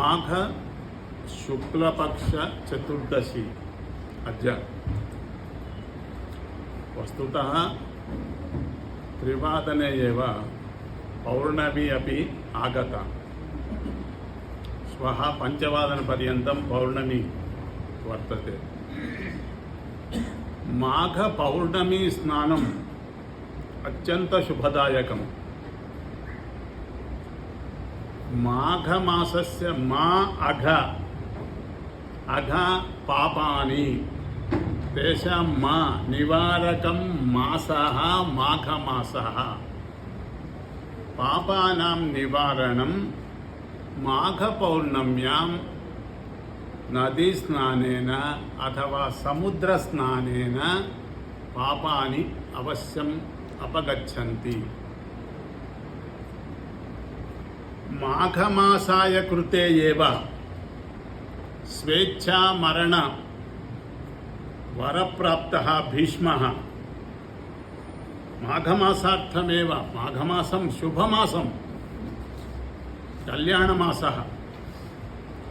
माघ शुक्लपक्ष चतुर्दशी अद्य वस्तुतः त्रिवादने एव पौर्णमी अपि आगता। श्वः पञ्चवादनपर्यन्तं पौर्णमी वर्तते। माघ पौर्णमी स्नानम् अत्यंत शुभदायकम्। माघमासस्य मा अघ अघ पापानि तेषां मा निवारकं मासः माघमासः। पापानां निवारणं माघपौर्णम्यां नदीस्नानेन अथवा समुद्रस्नानेन पापानि अवश्यम् अपगच्छन्ति। माघमासाय कृते एव स्वेच्छा मरण वरप्राप्तः भीष्मः माघमासार्थमेव। माघमासं शुभमासं, कल्याणमासः,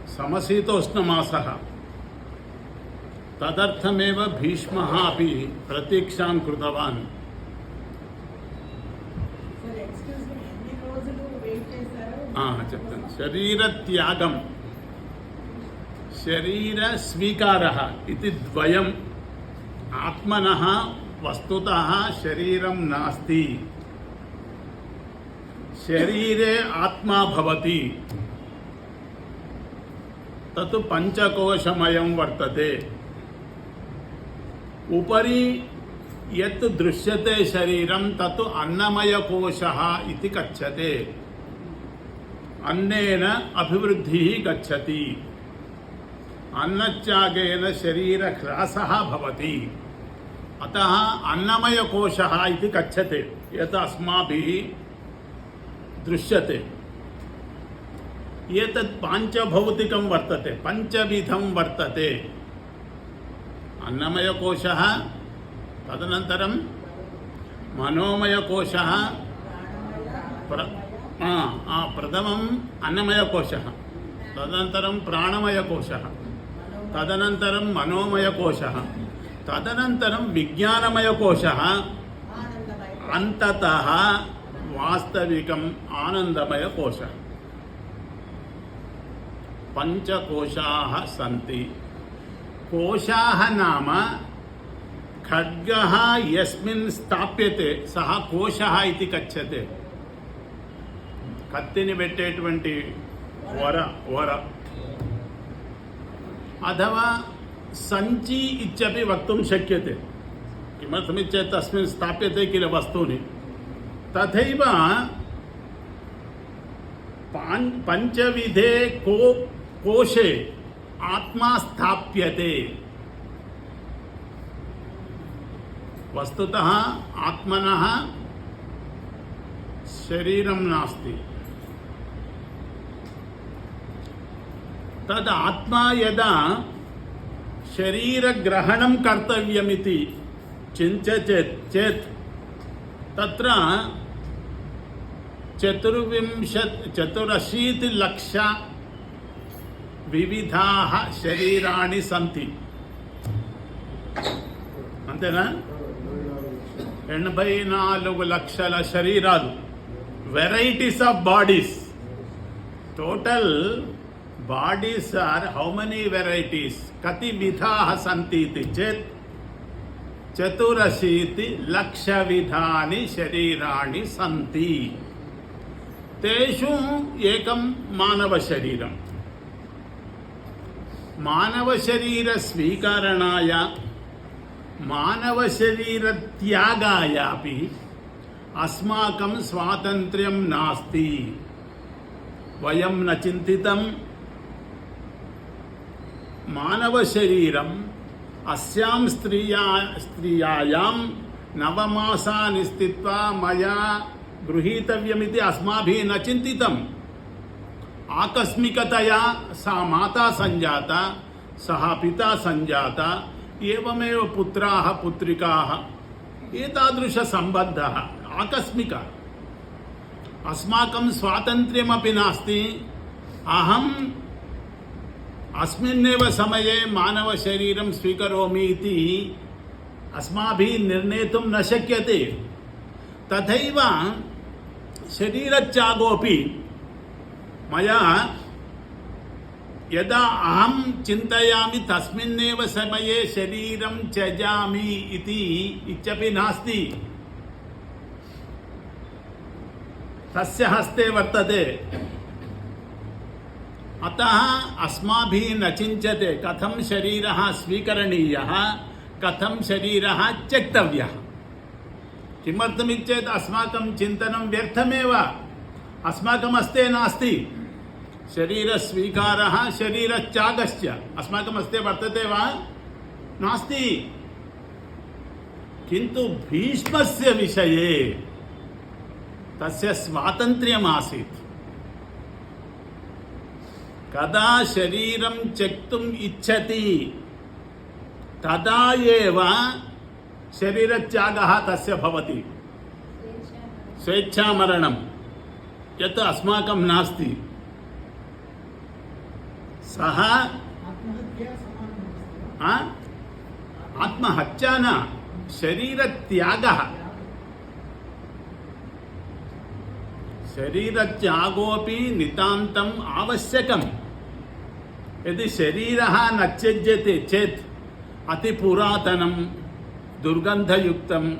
समशीतोष्णमासः। तदर्थमेव भीष्मः अपि प्रतीक्षां कृतवान्। చెప్తాను. శరీరత్యాగం శరీర స్వీకారः इति द्वयम्। आत्मनः वस्तुतः शरीरं नास्ति, शरीरे आत्मा भवति। तत् पञ्चकोशमयं वर्तते। उपरि यत् दृश्यते शरीरं तत् अन्नमयकोशः इति कथ्यते। अन्नेन अभिवृद्धिः गच्छति। अन्नत्यागेन शरीरह्रासः भवति। अतः अन्नमयकोशः इति कथ्यते यत् अस्माभिः दृश्यते। एतत् पाञ्चभौतिकं वर्तते, पञ्चविधं वर्तते। अन्नमयकोशः, तदनन्तरं मनोमयकोशः, प्रथमम् अन्नमयकोशः, तदनन्तरं प्राणमयकोशः, तदनन्तरं मनोमयकोशः, तदनन्तरं विज्ञानमयकोशः, अन्ततः वास्तविकम् आनन्दमयकोशः। पञ्चकोशाः सन्ति। कोशाः नाम खड्गः यस्मिन् स्थाप्यते सः कोशः इति कथ्यते। కత్తిని పెట్టేటువంటి వర अथवा सञ्ची इत्यपि वक्तुं शक्यते। किमर्थमित्येतत् तस्मिन् स्थाप्यते किल वस्तूनि। तथैव पञ्चविधे कोशे आत्मा स्थाप्यते। वस्तुतः आत्मनः शरीरं नास्ति। तद आत्मा यदा शरीरग्रहणं कर्तव्यमिति चिन्त्यते चेत् तत्र 84 लक्ष विविधाः शरीराणि सन्ति। అంతేనా? 84 లక్షల శరీరాలు, varieties of bodies. Total bodies are how many varieties? kati vidhaah santi iti chet 84 laksha vidhani sharirani santi. teshu ekam manava shariram. manava sharira swikaranaya manava sharira tyagaya api asmakam swatantriyam nasti. vayam na chintitam मानव शरीरम अस्यां स्त्रियायां 9 मासानि स्थित्वा मया गृहीतव्यमिति अस्माभिः न चिन्तितम्। आकस्मिकतया सा माता संजाता, सः पिता संजाता, एवमेव पुत्राः पुत्रिकाः, एतादृश सम्बद्धः आकस्मिक। अस्माकं स्वातन्त्र्यमपि नास्ति। अहं अस्मिन्नेव समये मानव शरीरं स्वीकरोमि इति अस्माभिः निर्णेतुं न शक्यते। तथैव शरीरत्यागोऽपि मया यदा अहं चिन्तयामि तस्मिन्नेव समये शरीरं त्यजामि इति इत्यपि नास्ति। तस्य हस्ते वर्तते। अतः अस्माभिः न चिन्त्यते कथं शरीरः स्वीकरणीयः, कथं शरीरः त्यक्तव्यः। किमर्थमित्येत् अस्माकं चिन्तनं व्यर्थमेव, अस्माकं हस्ते नास्ति। शरीरस्वीकारः शरीरत्यागश्च अस्माकं हस्ते वर्तते वा? नास्ति। किन्तु भीष्मस्य विषये तस्य स्वातन्त्र्यमासीत्। कदा शरीरं त्यक्तुम् इच्छति तदा एव शरीरत्यागः तस्य भवति। स्वेच्छामरणं यत् अस्माकं नास्ति। सः आत्महत्या न, शरीरत्यागः। शरीरत्यागोऽपि नितान्तम् आवश्यकम्। यदि शरीरः न त्यज्यते चेत् अतिपुरातनं दुर्गन्धयुक्तम्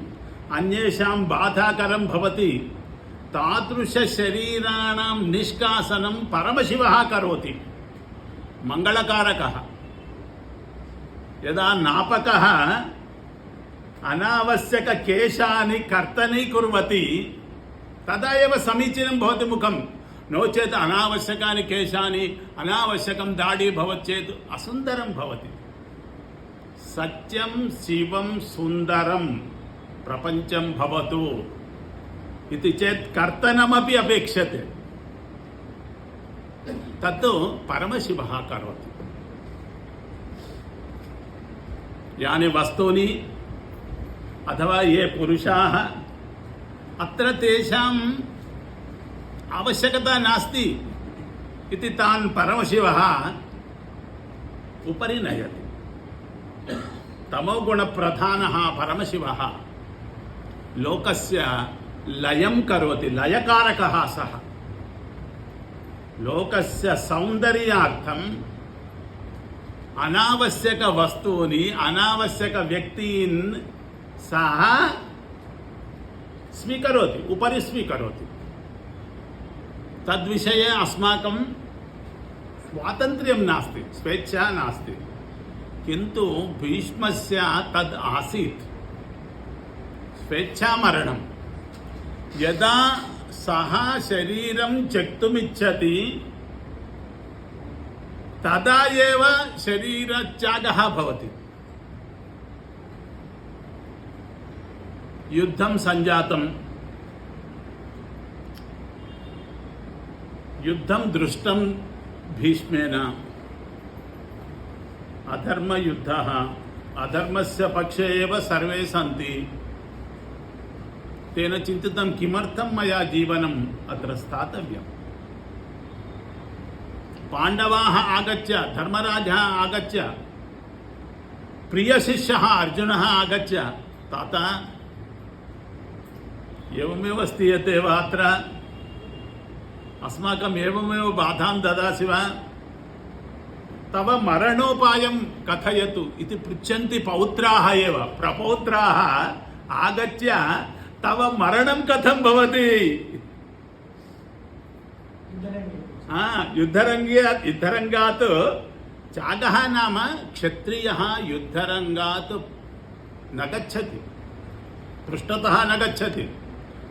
अन्येषां बाधाकरं भवति। तादृशशरीराणां निष्कासनं परमशिवः करोति, मङ्गलकारकः। यदा नापकः अनावश्यककेशानि कर्तनीकुर्वति तदा एव समीचीनं भवति मुखं। नो चेत् अनावश्यकानि केशानि, अनावश्यकं दाढी भवति चेत् असुन्दरं भवति। सत्यं शिवं सुन्दरं प्रपञ्चं भवतु इति चेत् कर्तनमपि अपेक्षते। तत्तु परमशिवः करोति। यानि वस्तूनि अथवा ये पुरुषाः अत्र तेषाम् आवश्यकता नास्ति इति तान् परमशिवः उपरि नयति। तमोगुणप्रधानः परमशिवः लोकस्य लयं करोति, लयकारकः सः। लोकस्य सौन्दर्यार्थम् अनावश्यक वस्तूनि, अनावश्यक व्यक्तीन् सः स्वीकरोति, उपरि स्वीकरोति। तद्विषये अस्माकं स्वातन्त्र्यं नास्ति, स्वेच्छा नास्ति। किन्तु भीष्मस्य तद् आसीत्, स्वेच्छामरणं। यदा सः शरीरं त्यक्तुमिच्छति तदा एव शरीरत्यागः भवति। युद्धं सञ्जातं, युद्धं दृष्टं भीष्मेन। अधर्मयुद्धः, अधर्मस्य पक्षे एव सर्वे सन्ति। तेन चिन्तितं किमर्थं मया जीवनम् अत्र स्थातव्यम्। पाण्डवाः आगत्य, धर्मराजः आगत्य, प्रियशिष्यः अर्जुनः आगत्य, ताता एवमेव स्थीयते वा अत्र? अस्माकम् एवमेव बाधां ददासि वा? तव मरणोपायं कथयतु इति पृच्छन्ति पौत्राः एव। प्रपौत्राः आगत्य तव मरणं कथं भवति? युद्धरङ्गात् त्यागः नाम क्षत्रियः युद्धरङ्गात् न गच्छति, पृष्ठतः न गच्छति।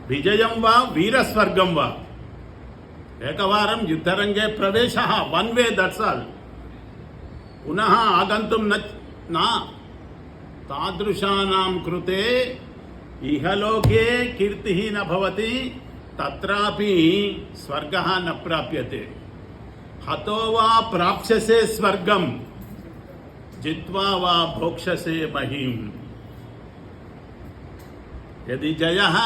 विजयं वा वीरस्वर्गं वा, एकवारं युद्धरङ्गे प्रवेशः, वन् वे, दट्स् आल्। पुनः आगन्तुं न। तादृशानां कृते इहलोके कीर्तिः न भवति, तत्रापि स्वर्गः न प्राप्यते। हतो वा प्राप्स्यसे स्वर्गं, जित्वा वा भोक्ष्यसे महीम्। यदि जयः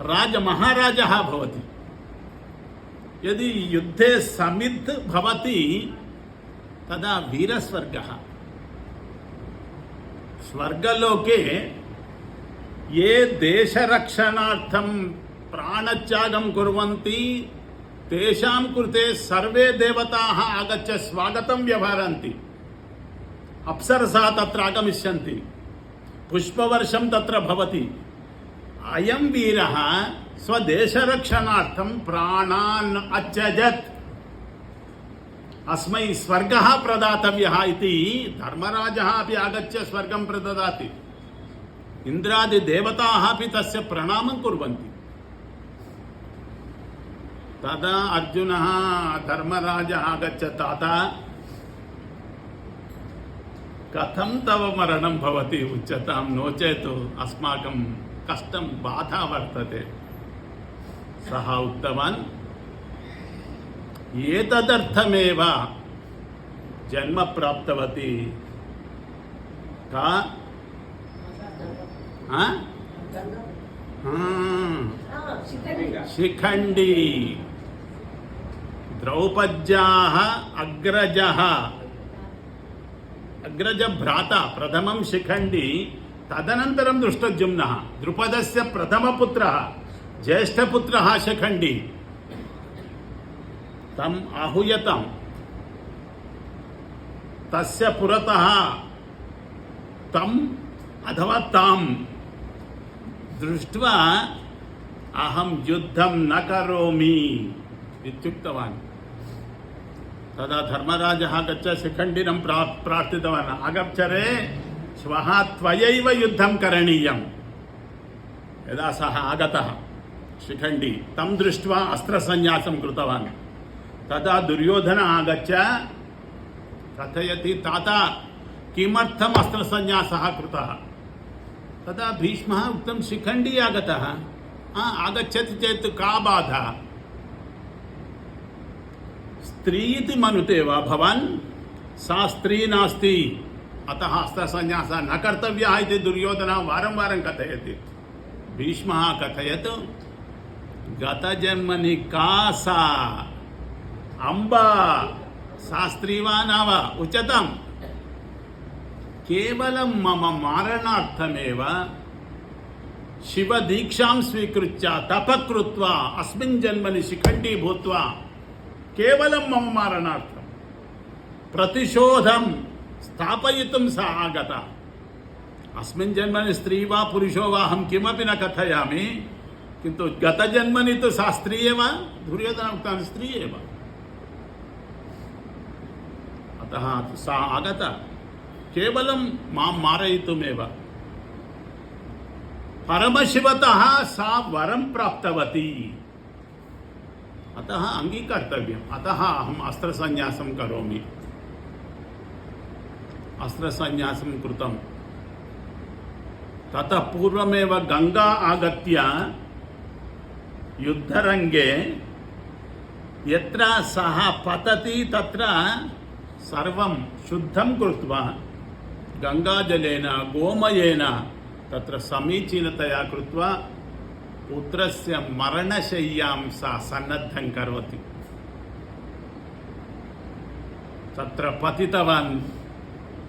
राजमहाराजः भवति, यदि युद्धे समित् भवति तदा वीरस्वर्गः। स्वर्गलोके ये देशरक्षणार्थं प्राणत्यागं कुर्वन्ति तेषां कृते सर्वे देवताः आगत्य स्वागतं व्यवहरन्ति। अप्सरसाः तत्र आगमिष्यन्ति, पुष्पवर्षं तत्र भवति। अयं वीरः स्वदेशरक्षणार्थं प्राणान् अत्यजत्, अस्मै स्वर्गः प्रदातव्यः इति धर्मराजः अपि आगत्य स्वर्गं प्रददाति। इन्द्रादिदेवताः अपि तस्य प्रणामं कुर्वन्ति। तदा अर्जुनः धर्मराजः आगत्य, ताता कथं तव मरणं भवति उच्यतां, नो चेत् अस्माकं कष्टं बाधा वर्तते। सः उक्तवान्, एतदर्थमेव जन्म प्राप्तवती। का शिखण्डी, द्रौपद्याः अग्रजः, अग्रजभ्राता प्रथमं शिखण्डी, तदनन्तरं दृष्टद्युम्नः, द्रुपदस्य प्रथमपुत्रः, ज्येष्ठपुत्रः शिखण्डी। तम् आहूयताम्, तस्य पुरतः तम् अथवा तां दृष्ट्वा अहं युद्धं न करोमि इत्युक्तवान्। तदा धर्मराजः गच्छ शिखण्डिनं प्रार्थितवान्, आगच्छ रे, श्वः त्वयैव युद्धं करणीयम्। यदा सः आगतः शिखण्डी, तं दृष्ट्वा अस्त्रसन्न्यासं कृतवान्। तदा दुर्योधनः आगच्छ कथयति, ताता किमर्थम् अस्त्रसन्न्यासः कृतः? तदा भीष्मः उक्तं, शिखण्डी आगतः, आगच्छति चेत् का बाधा? स्त्री इति मनुते वा भवान्? सा स्त्री नास्ति, अतः अस्त्रसन्न्यासः न कर्तव्यः इति दुर्योधनः वारं वारं कथयति। भीष्मः कथयत्, गतजन्मनि का सा अम्बा, सा स्त्री वा न वा उच्यताम्? केवलं मम मारणार्थमेव शिवदीक्षां स्वीकृत्य तपः कृत्वा अस्मिन् जन्मनि शिखण्डी भूत्वा केवलं मम मारणार्थं प्रतिशोधं स्थापयितुं सा आगता। अस्मिन् जन्मनि स्त्री वा पुरुषो वा अहं किमपि न कथयामि, किन्तु गतजन्मनि तु सा स्त्री एव। दुर्योधनः उक्तवान्, स्त्री एव। अतः सा आगता केवलं मां मारयितुमेव। परमशिवतः सा वरं प्राप्तवती, अतः अङ्गीकर्तव्यम्। अतः अहम् अस्त्रसन्न्यासं करोमि। अस्त्रसन्न्यासं कृतं। ततः पूर्वमेव गङ्गा आगत्य युद्धरङ्गे यत्र सः पतति तत्र सर्वं शुद्धं कृत्वा गङ्गाजलेन गोमयेन तत्र समीचीनतया कृत्वा पुत्रस्य मरणशय्यां सा सन्नद्धं करोति। तत्र पतितवान्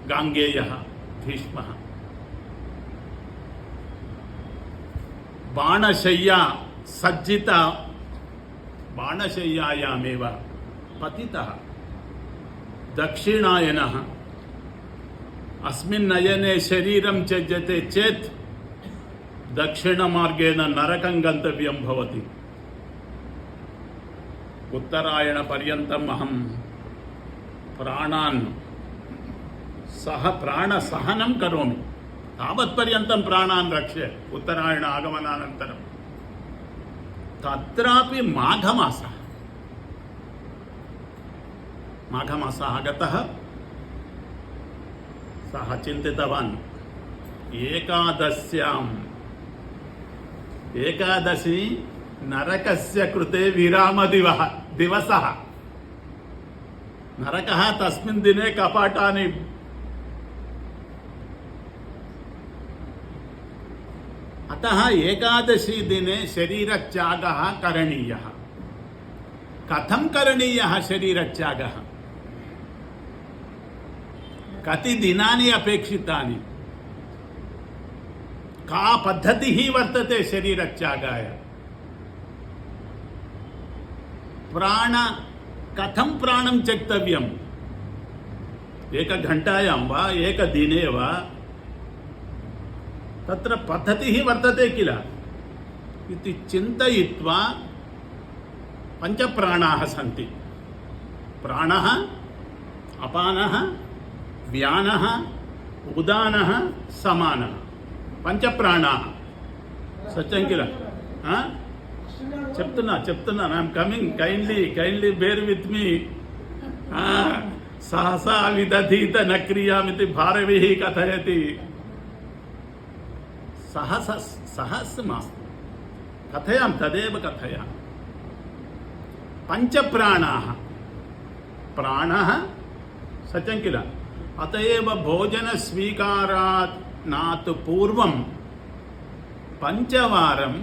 गाङ्गेयः भीष्मः। बाणशय्या सज्जिता, बाणशय्यायामेव पतितः। दक्षिणायनः, अस्मिन् नयने शरीरं त्यज्यते चेत् दक्षिणमार्गेण नरकं गन्तव्यं भवति। उत्तरायणपर्यन्तम् अहं प्राणान् प्राणसहनं करोमि, तावत्पर्यन्तं प्राणान् रक्ष्ये। उत्तरायण आगमनानन्तरं तत्रापि माघमासः आगतः। सः चिन्तितवान्, एकादशी नरकस्य कृते विरामदिवसः। नरकः तस्मिन् दिने कपाटानि अतः एकादशी दिने शरीरत्यागः करणीयः। कथं करणीयः शरीरत्यागः? कति दिनानि अपेक्षितानि का पद्धतिः वर्तते शरीरत्यागाय प्राण कथं प्राणं त्यक्तव्यम् एकघण्टायां वा एकदिने वा तत्र पद्धतिः वर्तते किल इति चिन्तयित्वा पञ्चप्राणाः सन्ति प्राणः अपानः व्यानः उदानः समानः पंचप्राणाः सत्यं किल చెప్తున్నా I'm coming kindly bear with me సహసా విదధీత నక్రియామితి భారవిః కథయతి सहस्रमास्तु कथयामि तदेव कथयामि पंचप्राणाः प्राणः सत्यं किल अत एव भोजनस्वीकारात् नात् पूर्वं पञ्चवारं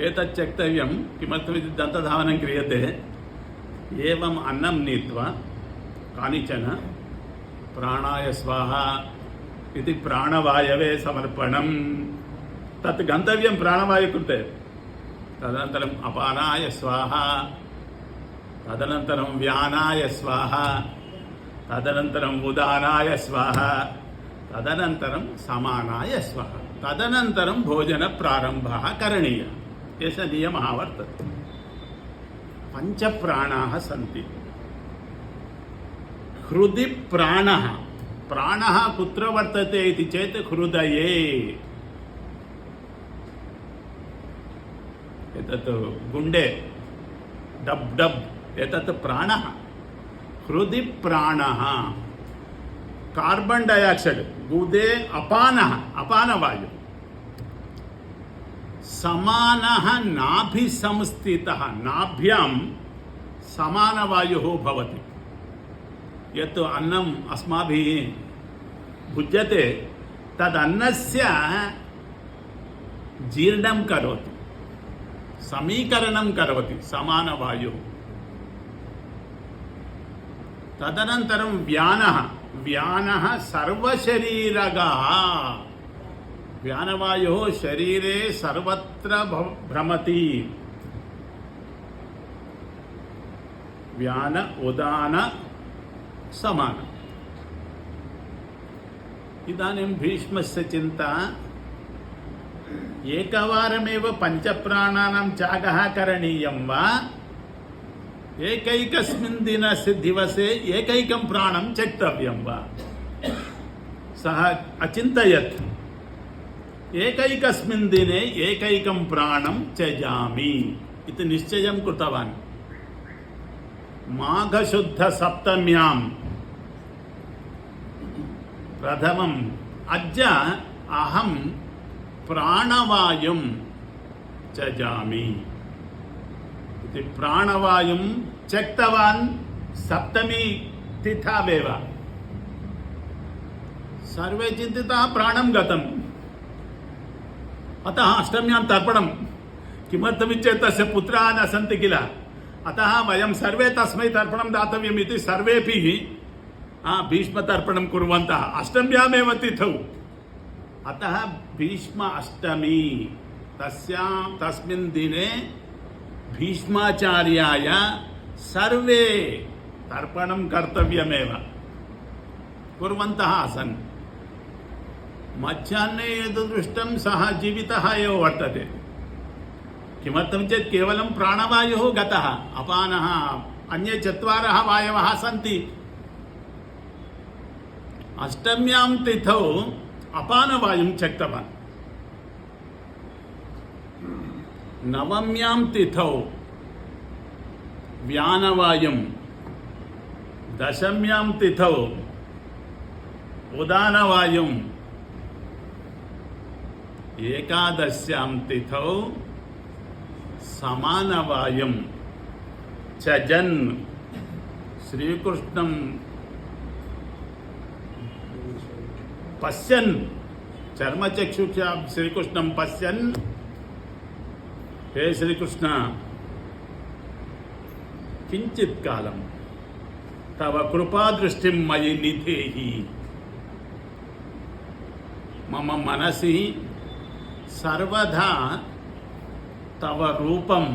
एतत् त्यक्तव्यं किमर्थमिति दन्तधावनं क्रियते एवम् अन्नं नीत्वा कानिचन प्राणाय स्वाहा इति प्राणवायवे समर्पणं तत् गन्तव्यं प्राणवायु कृते तदनन्तरम् अपानाय स्वाहा तदनन्तरं व्यानाय स्वाहा तदनन्तरम् उदानाय स्वाहा तदनन्तरं समानाय स्वाहा तदनन्तरं भोजनप्रारम्भः करणीयः एष नियमः वर्तते पंचप्राणाः सन्ति हृदि प्राणः प्राणः कुत्र वर्तते इति चेत् हृदये एतत् गुण्डे डब् डब् एतत् प्राणः हृदि प्राणः कार्बन डाइऑक्साइड गुदे अपानः अपानवायु समानः नाभि संस्थितः नाभ्यां समानवायुः भवति यत् अन्नम् अस्माभिः भुज्यते तदन्नस्य जीर्णं करोति समीकरणं करोति समानवायुः तदनन्तरं व्यानः व्यानः सर्वशरीरगः व्यानवायुः शरीरे सर्वत्र भ्रमति व्यान उदान समान इदानीं भीष्मस्य चिन्ता एकवारमेव पंचप्राणानां त्यागः करणीयं वा एकैकस्मिन् दिवसे एकैकं प्राणं त्यक्तव्यं वा सः अचिन्तयत् एकैकस्मिन् दिने एकैकं प्राणं त्यजामि इति निश्चयं कृतवान् माघशुद्धसप्तम्यां प्रथमम् अद्य अहं प्राणवायुं त्यजामि इति प्राणवायुं त्यक्तवान् सप्तमी तिथावेव सर्वे चिन्तिताः प्राणं गतम् अतः अष्टम्यां तर्पणं किमर्थमित्येतत् तस्य पुत्राः न सन्ति किल अतः वयं सर्वे तस्मै तर्पणं दातव्यम् इति सर्वेपि भीष्मतर्पणं कुर्वन्तः अष्टम्यामेव तिथौ अतः भीष्म अष्टमी तस्मिन् दिने भीष्माचार्याय सर्वे तर्पणं कर्तव्यमेव कुर्वन्तः आसन् मध्याह्ने यद् दृष्टं सः जीवितः एव वर्तते किमर्थं चेत् केवलं प्राणवायुः गतः अपानः अन्ये चत्वारः वायवः सन्ति अष्टम्यां तिथौ अपानवायुं त्यक्तवान् नवम्यां तिथौ व्यानवायुं दशम्यां तिथौ उदानवायुं एकादश्यां तिथौ समानवायुं त्यजन् श्रीकृष्णं पश्यन् चर्मचक्षुषा श्रीकृष्णं पश्यन् हे श्रीकृष्ण किञ्चित् कालं तव कृपादृष्टिं मयि निधेहि। मम मनसि सर्वदा तव रूपं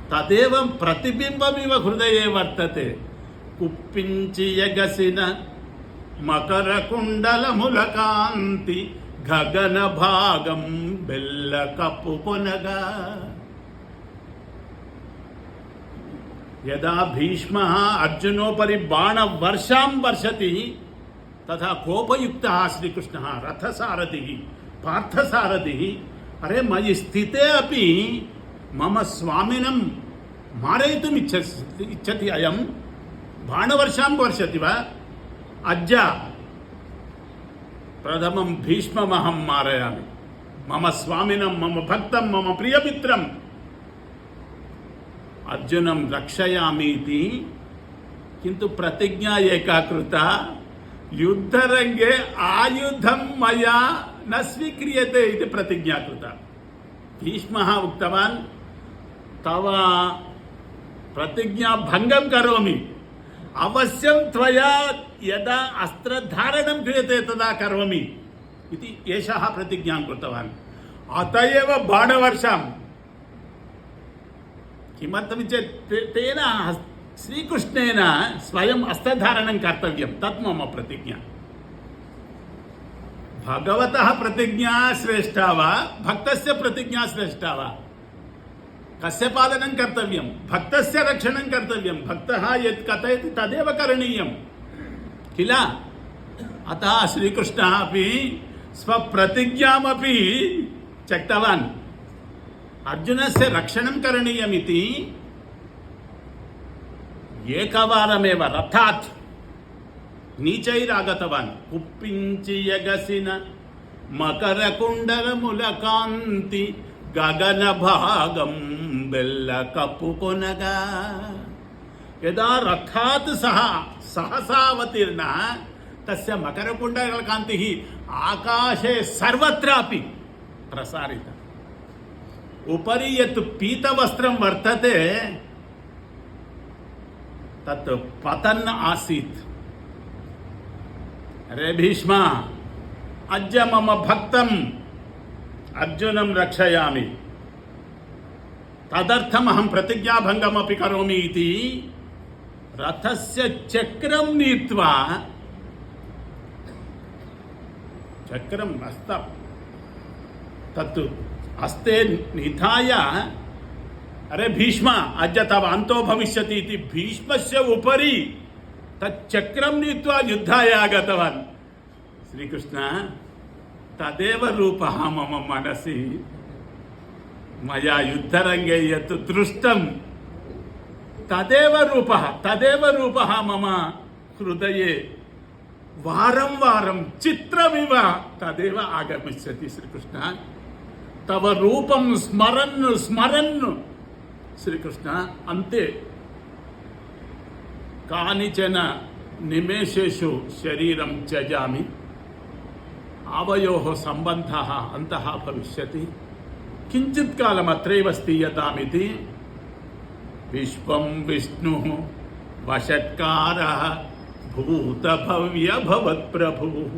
तदेव प्रतिबिंबमिव हृदये वर्तते। कुप्पिंचि यगसिन मकरकुण्डलमुलकान्ति गगन भागं बेल्ल कप्पुकोनगा। यदा भीष्मः अर्जुनोपरि बाणवर्षां वर्षति तथा कोपयुक्तः श्रीकृष्णः रथसारथिः पार्थसारथिः अरे मयि स्थिते अपि मम स्वामिनं मारयितुम् इच्छति अयं बाणवर्षां वर्षति वा? अद्य प्रथमं भीष्ममहं मारयामि, मम स्वामिनं मम भक्तं मम प्रियमित्रम् अर्जुनं रक्षयामि इति। किन्तु प्रतिज्ञा एका कृता, युद्धरंगे आयुधं मया न स्वीक्रियते इति प्रतिज्ञा कृता। भीष्मः उक्तवान् तव प्रतिज्ञा भंगं करोमि, अवश्यं त्वया यदा अस्त्रधारणं क्रियते तदा करोमि इति एषः प्रतिज्ञां कृतवान्। अत एव बाणवर्षां किमर्थमित्युक्ते तेन श्रीकृष्णेन स्वयम् अस्त्रधारणं कर्तव्यं, तत् मम प्रतिज्ञा। भगवतः प्रतिज्ञा श्रेष्ठा वा भक्तस्य प्रतिज्ञा श्रेष्ठा वा? कस्य पालनं कर्तव्यं? भक्तस्य रक्षणं कर्तव्यं। भक्तः यत् कथयति तदेव करणीयं किल? अतः श्रीकृष्णः अपि स्वप्रतिज्ञामपि त्यक्तवान्। अर्जुनस्य रक्षणं करणीयमिति एकवारमेव रथात् नीचैरागतवान्। कुप्पिंचि यगसिन मकरकुण्डलमुलकान्ति गगनभागं बेल्ल कप्पुकोनगा। यदा रथात् सः सहसावतीर्णः तस्य मकरकुण्डलकान्तिः आकाशे सर्वत्रापि प्रसारिता। उपरि यत् पीतवस्त्रं वर्तते तत् पतन् आसीत्। अरे भीष्म, अद्य मम भक्तम् अर्जुनं रक्षयामि, तदर्थमहं प्रतिज्ञाभङ्गमपि करोमि इति रथस्य चक्रं नीत्वा, चक्रं हस्तम् तत् हस्ते निधाय अरे भीष्म अद्य तव अन्तो भविष्यति इति भीष्मस्य उपरि तच्चक्रं नीत्वा युद्धाय आगतवान्। श्रीकृष्ण तदेव रूपः मम मनसि, मया युद्धरङ्गे यत् दृष्टं तदेव रूपः मम हृदये वारं वारं चित्रमिव तदेव आगमिष्यति। श्रीकृष्ण तव रूपं स्मरन् स्मरन् श्रीकृष्ण अन्ते कानिचन निमेषेषु शरीरं त्यजामि, आवयोः सम्बन्धः अन्तः भविष्यति, किञ्चित् कालम् अत्रैव स्थीयतामिति। विश्वं विष्णुः वषट्कारः भूतभव्य भवत्प्रभुः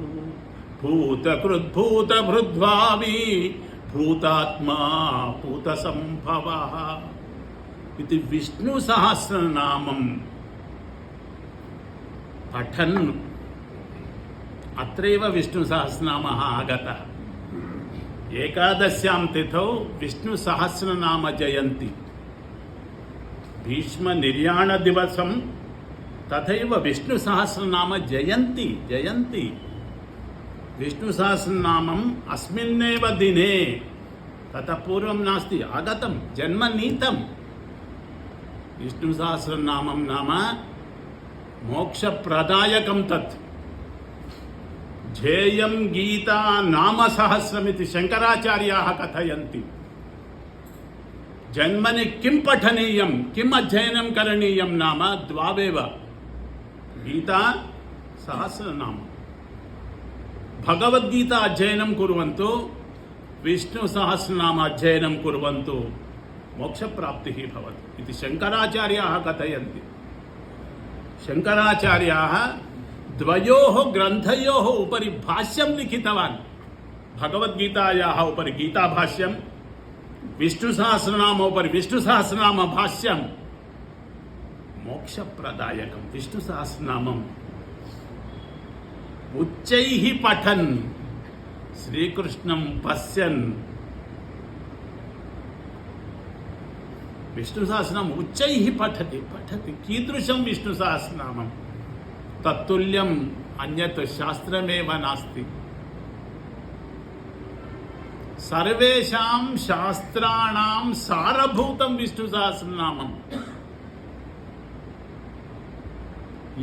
भूतकृद्भूतभृद्भावी भूतात्मा भूतसम्भवः इति विष्णुसहस्रनामं पठन् अत्रैव विष्णुसहस्रनामः आगतः। एकादश्यां तिथौ विष्णुसहस्रनाम जयन्ती, भीष्मनिर्याणदिवसं तथैव विष्णुसहस्रनाम जयन्ती। विष्णुसहस्रनामम् अस्मिन्नेव दिने, ततः पूर्वं नास्ति, आगतं जन्मनीतं। विष्णुसहस्रनामं नाम मोक्षप्रदायकं तत्। ध्येयं गीता नाम सहस्रमिति शङ्कराचार्याः कथयन्ति। जन्मनि किं पठनीयं, किम् अध्ययनं करणीयं नाम द्वावेव, गीता सहस्रनाम। भगवद्गीता अध्ययनं कुर्वन्तु, विष्णुसहस्रनाम अध्ययनं कुर्वन्तु, मोक्षप्राप्तिः भवति इति शङ्कराचार्याः कथयन्ति। शंकराचार्याः द्वयोः ग्रन्थयोः उपरि भाष्यं लिखितवान्। भगवद्गीतायाः उपरि गीताभाष्यं, विष्णुसहस्रनाम उपरि विष्णुसहस्रनाम भाष्यं। मोक्षप्रदायकं विष्णुसहस्रनामम् उच्चैः पठन् श्रीकृष्णं पश्यन्, विष्णुसहस्रनाम उच्चैः पठति पठति कीदृशं विष्णुसहस्रनामं तत्तुल्यम् अन्यत् शास्त्रमेव नास्ति। सर्वेषां शास्त्राणां सारभूतं विष्णुसहस्रनामम्।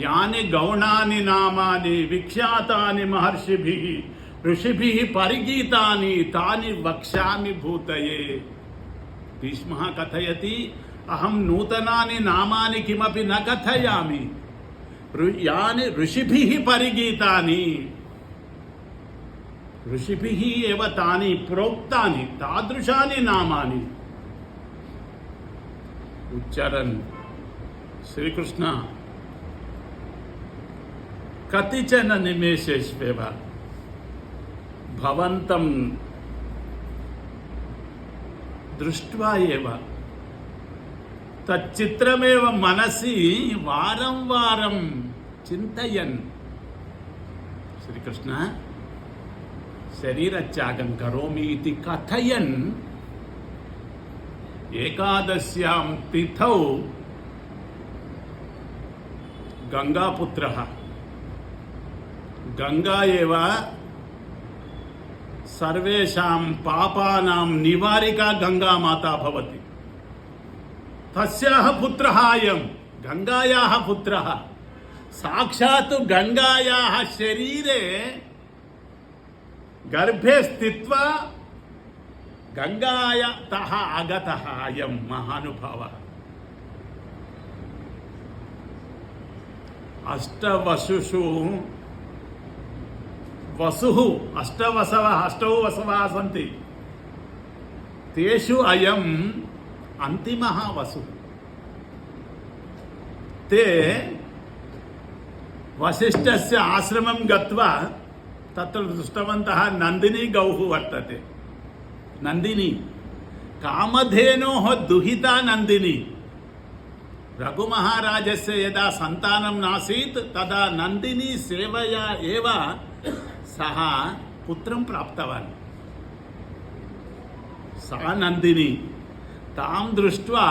यानि गौणानि नामानि विख्यातानि महर्षिभिः ऋषिभिः परिगीतानि तानि वक्ष्यामि भूतये। भीष्मः कथयति, अहं नूतनानि नामानि किमपि न कथयामि, यानि ऋषिभिः परिगीतानि, ऋषिभिः एव तानि प्रोक्तानि तादृशानि नामानि उच्चरन् श्रीकृष्ण कतिचन निमेषेष्वेव भवन्तं दृष्ट्वा एव तच्चित्रमेव मनसि वारं वारं चिन्तयन् श्रीकृष्ण शरीरत्यागं करोमि इति कथयन् एकादश्यां तिथौ गंगापुत्रः, गंगा एव सर्वेषां पापानां निवारिका गंगा माता भवति। तस्याः पुत्रः अयं, गंगायाः पुत्रः, साक्षात् गंगायाः शरीरे गर्भे स्थित्वा गंगातः आगतः अयं महानुभावः। अष्टवसुषु वसुः, अष्टवसवः, अष्टौ वसवः सन्ति, तेषु अयम् अन्तिमः वसुः। ते वसिष्ठस्य आश्रमं गत्वा तत्र दृष्टवन्तः नन्दिनी गौः वर्तते। नन्दिनी, कामधेनोः दुहिता नन्दिनी। रघुमहाराजस्य यदा सन्तानं नासीत् तदा नन्दिनी सेवया एव सः पुत्रं प्राप्तवान्। सा नन्दिनी, तां दृष्ट्वा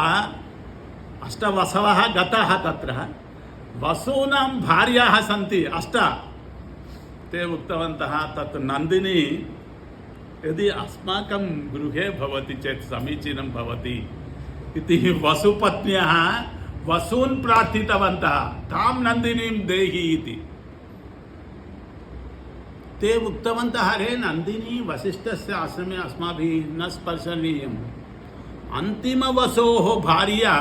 अष्टवसवः गतः। तत्र वसूनां भार्याः सन्ति 8। ते उक्तवन्तः तत् नन्दिनी यदि अस्माकं गृहे भवति चेत् समीचीनं भवति इति वसुपत्न्यः वसून् प्रार्थितवन्तः, तां नन्दिनीं देहि इति। ते उक्तवन्तः, अरे नन्दिनी वसिष्ठस्य आश्रमे अस्माभिः न स्पर्शनीयम्। अन्तिमवसोः भार्या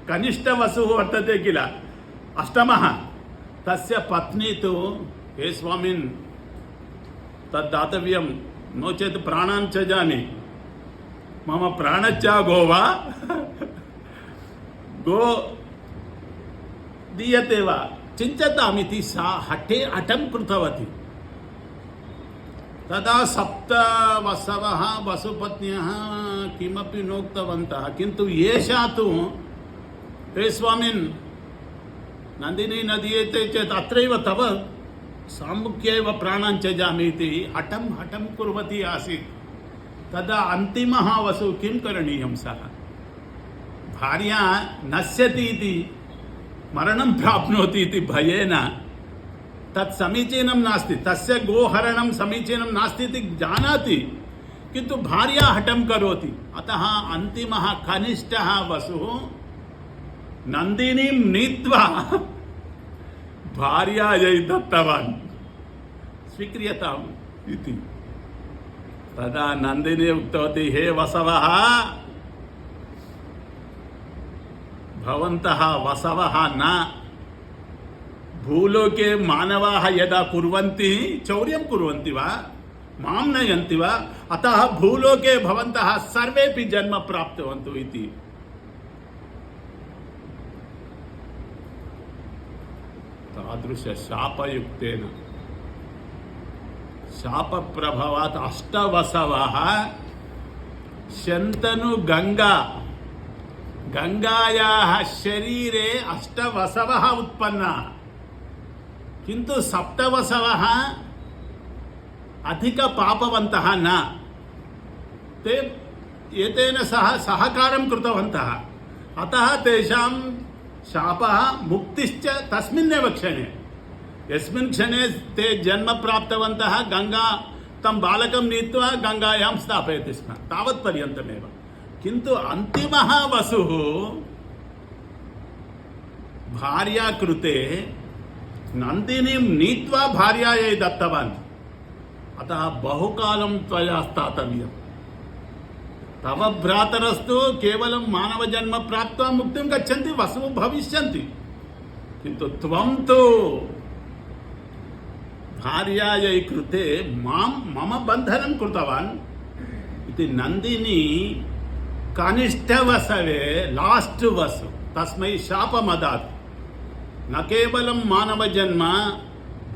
कनिष्ठवसुः वर्तते किल, 8मः, तस्य पत्नी तु, हे स्वामिन् तद् दातव्यं, नो चेत् प्राणान् त्यजामि, मम प्राणत्यागो वा गो दीयते वा चिन्त्यतामिति सा हठं कृतवती। तदा 7 वसवः वसुपत्न्यः किमपि नोक्तवन्तः, किन्तु एषा तु, हे स्वामिन् नन्दिनी न दीयते चेत् अत्रैव तव साम्मुख्यैव प्राणान् त्यजामि इति हठं कुर्वती आसीत्। तदा अन्तिमः वसु किं करणीयं, सः भार्या नश्यति इति, मरणं प्राप्नोति इति भयेन तत् समीचीनं नास्ति, तस्य गोहरणं समीचीनं नास्ति इति जानाति, किन्तु भार्या हठं करोति। अतः अन्तिमः कनिष्ठः वसुः नन्दिनीं नीत्वा भार्यायै दत्तवान्, स्वीक्रियताम् इति। तदा नन्दिनी उक्तवती, हे वसवः, भवन्तः वसवः न, भूलोके मानवाः यदा कुर्वन्ति चौर्यं कुर्वन्ति वा, मां नयन्ति वा, अतः भूलोके भवन्तः सर्वेपि जन्म प्राप्तवन्तु इति। तादृश शापयुक्तेन शापप्रभावात् अष्टवसवः शन्तनु गंगायाः शरीरे अष्टवसवः उत्पन्नाः किन्तु सप्तवसवः अधिक पापवन्तः न ते एतेन सह सहकारं कृतवन्तः अतः तेषां शापः मुक्तिश्च तस्मिन्नेव क्षणे यस्मिन् क्षणे ते जन्म प्राप्तवन्तः गंगा तं बालकं नीत्वा गंगायां स्थापयति स्म तावत्पर्यन्तमेव किन्तु अन्तिमः वसुः भार्या कृते नन्दिनीं नीत्वा भार्यायै दत्तवान् अतः बहुकालं त्वया स्थातव्यम् तव भ्रातरस्तु केवलं मानवजन्म प्राप्त्वा मुक्तिं गच्छन्ति वसुः भविष्यन्ति किन्तु त्वं तु भार्यायै कृते मम बन्धनं कृतवान् इति नन्दिनी कनिष्ठवसवे लास्ट् वसु तस्मै शापमदात् न केवलं मानवजन्म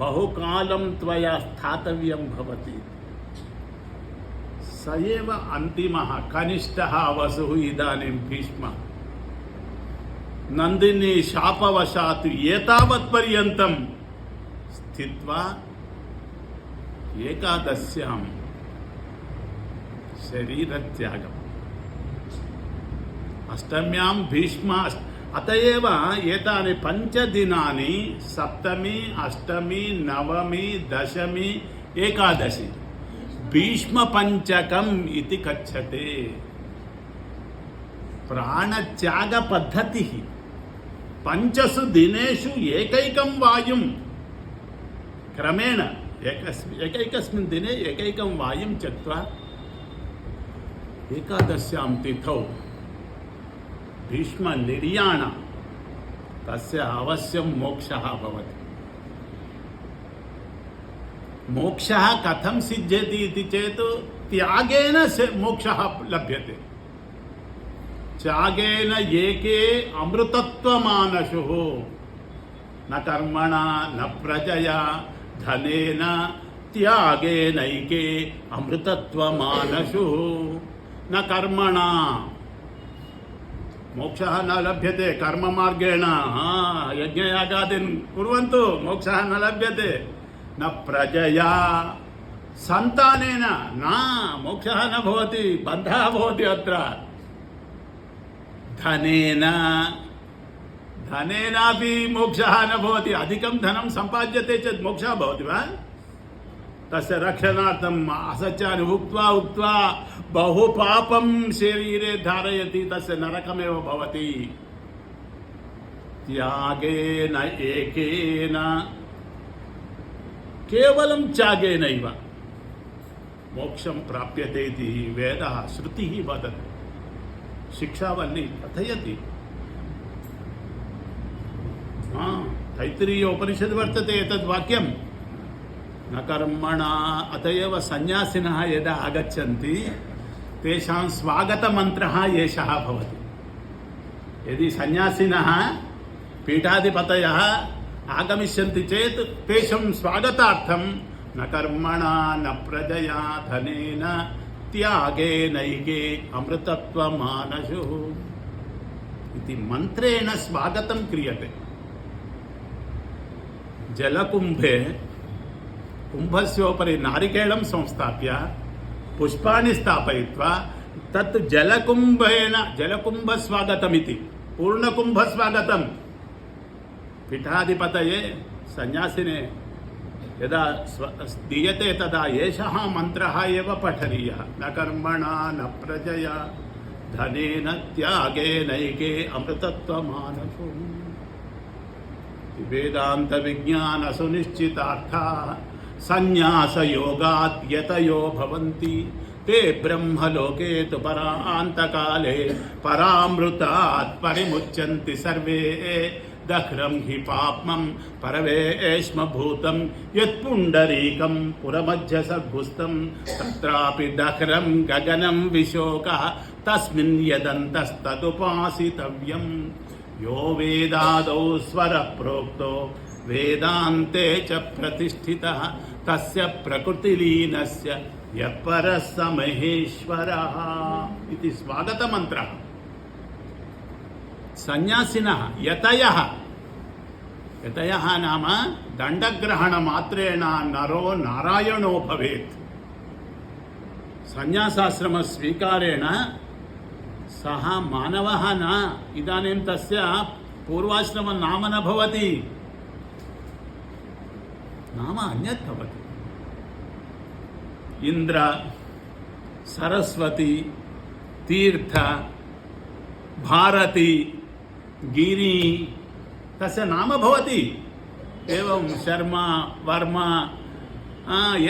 बहुकालं त्वया स्थातव्यं भवति स एव अन्तिमः कनिष्ठः वसुः इदानीं भीष्मः नन्दिनी शापवशात् एतावत्पर्यन्तं स्थित्वा एकादश्यां शरीरत्यागम् अष्टम्यां भीष्म अत एव एतानि 5 दिनानि सप्तमी अष्टमी नवमी दशमी एकादशी भीष्मपञ्चकम् इति कथ्यते प्राणत्यागपद्धतिः 5 दिनेषु एकैकं वायुं क्रमेण एकैकस्मिन् दिने एकैकं वायुं त्यक्त्वा एकादश्यां तिथौ भीष्म निर्याण तस्य अवश्यं मोक्षः भवति मोक्षः कथं सिद्ध्यति इति चेत् त्यागेन मोक्षः लभ्यते त्यागेन एके अमृतत्वमानशुः न कर्मणा न प्रजया धनेन त्यागेनैके अमृतत्वमानशुः न कर्मणा मोक्षः न लभ्यते कर्म मार्गेण यज्ञयागादीन् कुर्वन्तु मोक्षः न लभ्यते न प्रजया सन्तानेन न मोक्षः न भवति बन्धः भवति अत्र धनेनापि मोक्षः न भवति अधिकं धनं सम्पाद्यते चेत् मोक्षः भवति वा तस्य रक्षणार्थम् असत्यानि उक्त्वा बहु पापं शरीरे धारयति तस्य नरकमेव भवति त्यागेन एकेन केवलं त्यागेनैव मोक्षं प्राप्यते इति वेदः श्रुतिः वदति शिक्षावल्ली कथयति तैत्तिरीय उपनिषद् वर्तते एतद् वाक्यं न कर्मणा अत एव सन्यासिनः यदा आगच्छन्ति तेषां स्वागतमन्त्रः एषः भवति यदि सन्यासिनः पीठाधिपतयः आगमिष्यन्ति चेत् तेषां स्वागतार्थं न कर्मणा न प्रजया धनेन त्यागेनैके अमृतत्वमानशुः इति मन्त्रेण स्वागतं क्रियते जलकुम्भे कुम्भस्योपरि नारिकेलं संस्थाप्य पुष्पाणि स्थापयित्वा तत् जलकुम्भस्वागतमिति पूर्णकुम्भस्वागतं पीठाधिपतये सन्यासिने यदा दीयते तदा एषः मन्त्रः एव पठनीयः न कर्मणा न प्रजया धनेन त्यागेनैके अमृतत्वमानशुः वेदान्तविज्ञानसुनिश्चितार्थाः सन्न्यासयोगात् यतयो भवन्ति ते ब्रह्मलोके तु परान्तकाले परामृतात् परिमुच्यन्ति सर्वे दह्रं हि पाप्मं परवेश्मभूतं यत्पुण्डरीकं पुरमध्यसद्भुस्तं तत्रापि दह्रं गगनं विशोकः तस्मिन् यदन्तस्तदुपासितव्यं यो वेदादौ स्वरप्रोक्तो వేదాంతే చ ప్రతిష్ఠితః తస్య ప్రకృతిలీనస్య యః పరः స మహేశ్వరः ఇది స్వాగత మంత్రः. సన్యాసినः యతయः యతయः నామ దండగ్రహణ మాత్రేణ నరో నారాయణో భవేత్. సన్యాసాశ్రమ స్వీకారేణ సహ మానవः న ఇదానీం తస్య పూర్వాశ్రమ నామ న భవతి, నామ అన్యత్ భవతి. ఇంద్ర, సరస్వతి, తీర్థ, భారతి, గిరి తస్య నామ భవతి. ఏవం శర్మ, వర్మ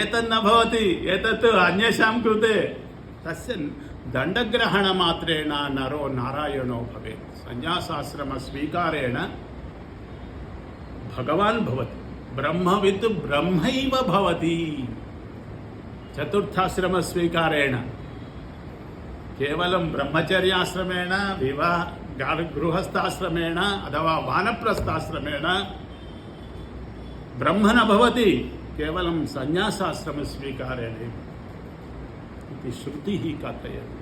ఏతన్న భవతి, ఏతత్ అన్యేషాం కృతే. తస్య దండగ్రహణ మాత్రేణ నరో నారాయణో భవేత్. సన్యాసాశ్రమ స్వీకారేణ భగవాన్ భవతి, బ్రహ్మవిత్ బ్రహ్మైవ భవతి. చతుర్థాశ్రమ స్వీకారేణ కేవలం బ్రహ్మచర్యాశ్రమేణ గృహస్థాశ్రమేణ అథవా వానప్రస్థాశ్రమేణ బ్రహ్మణ భవతి, కేవలం సన్యాసాశ్రమ స్వీకారేణ ఇది శృతి కథయతి.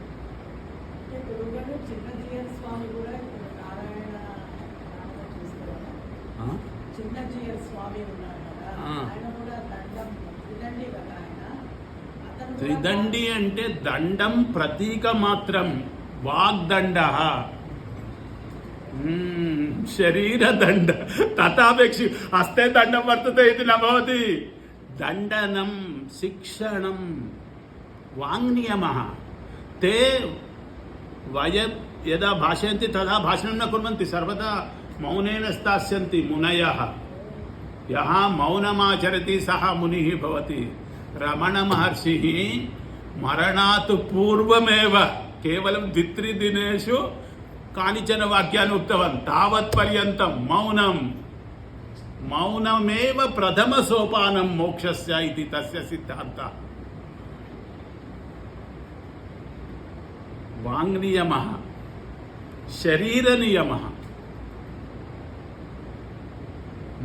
త్రిదండి అంటే దండం ప్రతీక మాత్రం. వాగ్దండ, శరీరదండ తథాపేక్షి హస్తే దండం వర్తతే ఇది న భవతి. దండనం, శిక్షణం, వాంగ్నియమः. ते यदा भाषयन्ति तदा भाषणं न कुर्वन्ति, सर्वदा मौनेन स्थास्यन्ति मुनयः. यः मौनमाचरति सः मुनिः भवति. रमणमहर्षिः मरणात् पूर्वमेव केवलं द्वित्रिदिनेषु कानिचन वाक्यानि उक्तवान्. तावत्पर्यन्तं मौनमेव प्रथमसोपानं मोक्षस्य इति तस्य सिद्धान्तः. वाङ्नियमः, शरीरनियमः,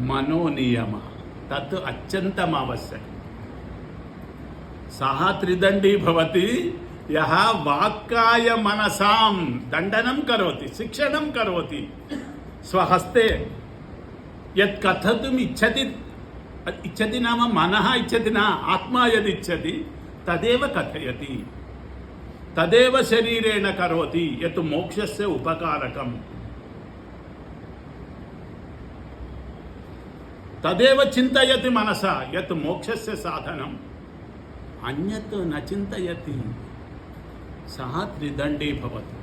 मनोनियमः तत् अत्यन्तम् आवश्यकम्. सः त्रिदण्डी भवति यः वाक्काय मनसां दण्डनं करोति, शिक्षणं करोति. स्वहस्ते यत् कथयितुम् इच्छति नाम मनः इच्छति न, आत्मा यदिच्छति तदेव कथयति, तदेव शरीरेण करोति यत् मोक्षस्य उपकारकम्. तदेव चिन्तयति मनसा यत् मोक्षस्य साधनम्. अन्यत् न चिन्तयति, सः त्रिदण्डी भवति.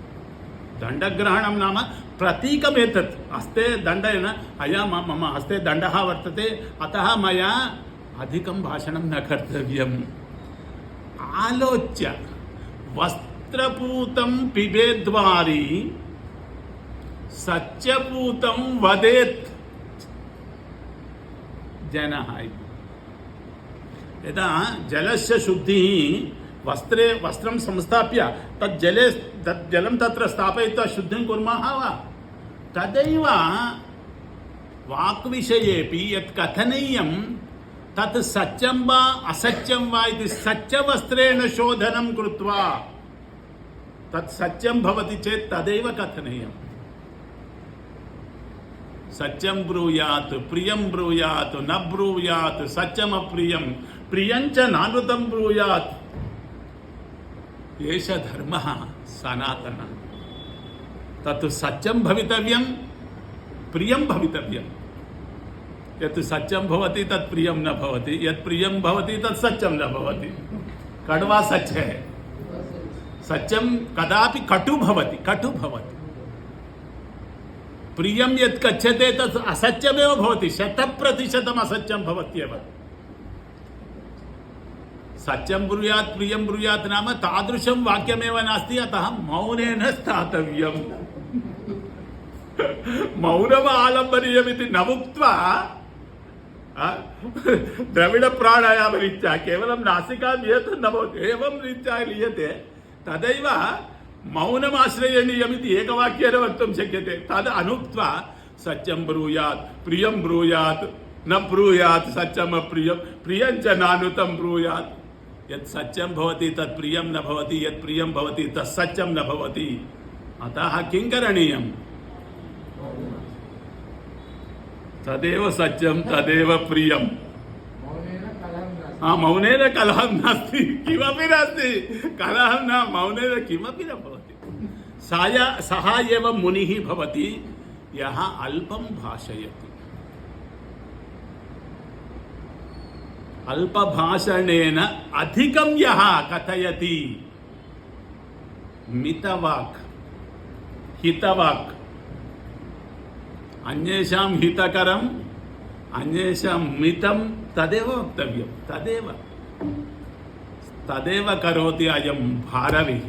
दण्डग्रहणं नाम प्रतीकमेतत्. हस्ते दण्डेन अयं मम हस्ते दण्डः वर्तते, अतः मया अधिकं भाषणं न कर्तव्यम्. आलोच्य वस्त्रपूतं पिबेद्वारी सत्यपूतं वदेत् जनः. यदा जलस्य शुद्धिः वस्त्रे वस्त्रं संस्थाप्य तत् जलं तत्र स्थापयित्वा शुद्धिं कुर्मः वा, तदैव वाक्विषयेपि यत् कथनीयं तत् सत्यं वा असत्यं वा इति सत्यवस्त्रेण शोधनं कृत्वा तत् सत्यं भवति चेत् तदेव कथनीयम्. सत्यं ब्रूयात्, प्रियं ब्रूयात्, न ब्रूयात् सत्यमप्रियं, प्रियञ्च नानृतं ब्रूयात्. एष धर्मः सनातनः. तत् सत्यं भवितव्यं, प्रियं भवितव्यं. यत् सत्यं भवति तत् प्रियं न भवति, यत् प्रियं भवति तत् सत्यं न भवति. कड़वा सच है. सत्यं कदापि कटु भवति, प्रियं यत् कथ्यते तत् असत्यमेव भवति, 100% असत्यं भवत्येव. सत्यं ब्रूयात्, प्रियं ब्रूयात् नाम तादृशं वाक्यमेव नास्ति, अतः मौनेन स्थातव्यम्. मौनम् आलम्बनीयमिति न उक्त्वा द्रविड प्राणायाम रीत्या केवलं नासिकां लियते न भवति, एवं रीत्या लियते. तदैव मौनमाश्रयणीयमिति एकवाक्येन वक्तुं शक्यते. तद् अनुक्त्वा सत्यं ब्रूयात्, प्रियं ब्रूयात् न ब्रूयात् सत्यम प्रियं प्रियं च नानुतं ब्रूयात् यत् सत्यं भवति तत् प्रियं न भवति यत् प्रियं भवति तत् सत्यं न भवति अतः किं करणीयं तदेव सत्यं तदेव प्रियं मौनेन कलहं नास्ति किमपि नास्ति कलहं न मौनेन किमपि न भवति सः एव मुनिः भवति यः अल्पं भाषयति अल्पभाषणेन अधिकं यः कथयति मितवाक् हितवाक् अन्येषां हितकरम् अन्येषां मितं तदेव वक्तव्यं तदेव करोति अयं भारवेः